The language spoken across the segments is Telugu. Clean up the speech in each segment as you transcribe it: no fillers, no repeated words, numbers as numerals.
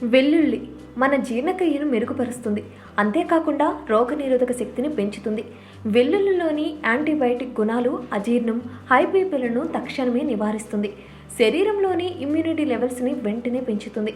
వెల్లుల్లి మన జీర్ణక్రియను మెరుగుపరుస్తుంది, అంతేకాకుండా రోగనిరోధక శక్తిని పెంచుతుంది. వెల్లుల్లిలోని యాంటీబయాటిక్ గుణాలు అజీర్ణం, హై బీపీలను తక్షణమే నివారిస్తుంది. శరీరంలోని ఇమ్యూనిటీ లెవెల్స్ని వెంటనే పెంచుతుంది.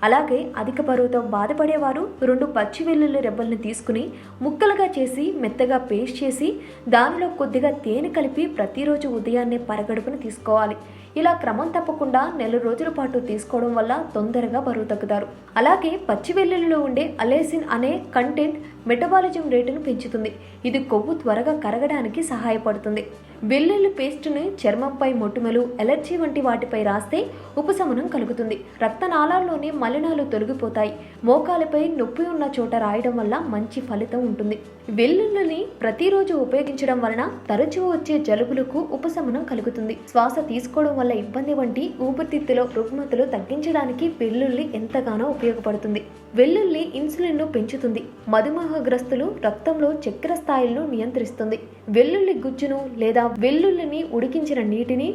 అలాగే అధిక బరువుతో బాధపడేవారు 2 పచ్చి వెల్లుల్లి రెబ్బల్ని తీసుకుని ముక్కలుగా చేసి మెత్తగా పేస్ట్ చేసి దానిలో కొద్దిగా తేనె కలిపి ప్రతిరోజు ఉదయాన్నే పరగడుపున తీసుకోవాలి. ఇలా క్రమం తప్పకుండా నెల రోజుల పాటు తీసుకోవడం వల్ల తొందరగా బరువు తగ్గుతారు. అలాగే పచ్చి వెల్లుల్లిలో ఉండే అలేసిన్ అనే కంటెంట్ మెటబాలిజం రేటును పెంచుతుంది. ఇది కొవ్వు త్వరగా కరగడానికి సహాయపడుతుంది. వెల్లుల్లి పేస్టుని చర్మంపై మొటిమలు, ఎలర్జీ వంటి వాటిపై రాస్తే ఉపశమనం కలుగుతుంది. రక్తనాళాల్లోని మలినాలు తొలగిపోతాయి. మోకాలపై నొప్పి ఉన్న చోట రాయడం వల్ల మంచి ఫలితం ఉంటుంది. వెల్లుల్లిని ప్రతిరోజు ఉపయోగించడం వలన తరచూ వచ్చే జలుబులకు ఉపశమనం కలుగుతుంది. శ్వాస తీసుకోవడం వల్ల ఇబ్బంది వంటి ఊపిరితిత్తులో రుగ్మతలు తగ్గించడానికి వెల్లుల్లి ఎంతగానో ఉపయోగపడుతుంది. వెల్లుల్లి ఇన్సులిన్ను పెంచుతుంది. మధుమేహగ్రస్తులు రక్తంలో చక్కెర స్థాయిలను నియంత్రిస్తుంది. వెల్లుల్లి గుజ్జును లేదా వెల్లుల్లిని ఉడికించిన నీటిని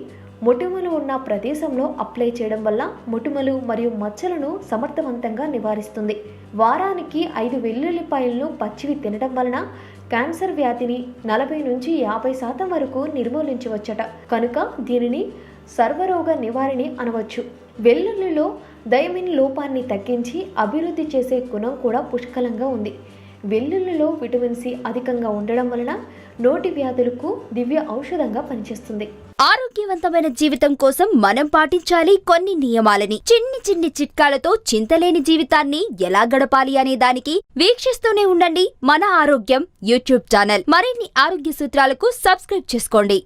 మొటిమలు ఉన్న ప్రదేశంలో అప్లై చేయడం వల్ల మొటిమలు మరియు మచ్చలను సమర్థవంతంగా నివారిస్తుంది. వారానికి 5 వెల్లుల్లిపాయలను పచ్చివి తినడం వలన క్యాన్సర్ వ్యాధిని 40 నుంచి 50% వరకు నిర్మూలించవచ్చట. కనుక దీనిని సర్వరోగ నివారణి అనవచ్చు. వెల్లుల్లిలో థైమిన్ లోపాన్ని తగ్గించి అభివృద్ధి చేసే గుణం కూడా పుష్కలంగా ఉంది. వెల్లుల్లిలో విటమిన్ సి అధికంగా ఉండడం వలన నోటి వ్యాధులకు దివ్య ఔషధంగా పనిచేస్తుంది. ఆరోగ్యవంతమైన జీవితం కోసం మనం పాటించాలి కొన్ని నియమాలని. చిన్ని చిన్ని చిట్కాలతో చింతలేని జీవితాన్ని ఎలా గడపాలి అనే దానికి వీక్షిస్తూనే ఉండండి మన ఆరోగ్యం యూట్యూబ్ ఛానల్. మరిన్ని ఆరోగ్య సూత్రాలకు సబ్స్క్రైబ్ చేసుకోండి.